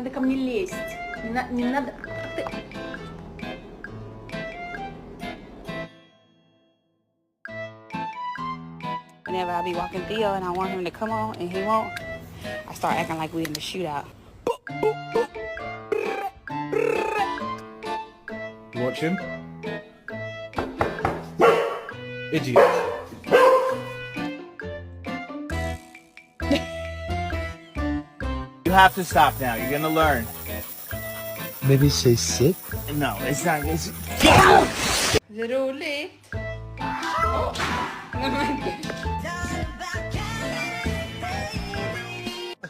надо ко мне лезть. Не надо... Ты... Whenever I be walking Theo and I want him to come on and he won't, I start acting like we in the shootout. Watch him. Idiot. You have to stop now. You're gonna learn. Maybe say sit? No, it's not. It's... Roligt.